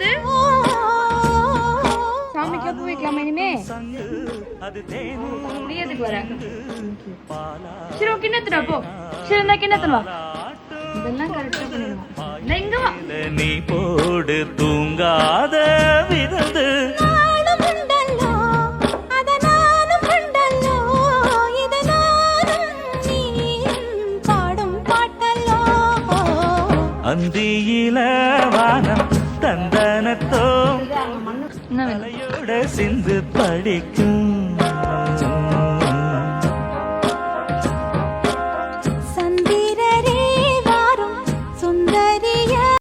என்னது சாமிக்கு பூ வைக்கலாமா இனிமே முடியாதுக்கு வர சரி ஓகே கிண்ணத்துடா போ சரி இந்த கிண்ணத்துல வா இதெல்லாம் கரெக்டா பண்ணிடுவோம் எங்க வா நீ போடு தூங்காத விரது அந்தியில வானம் தந்தனத்தோ மலையோட சிந்து படிக்கும்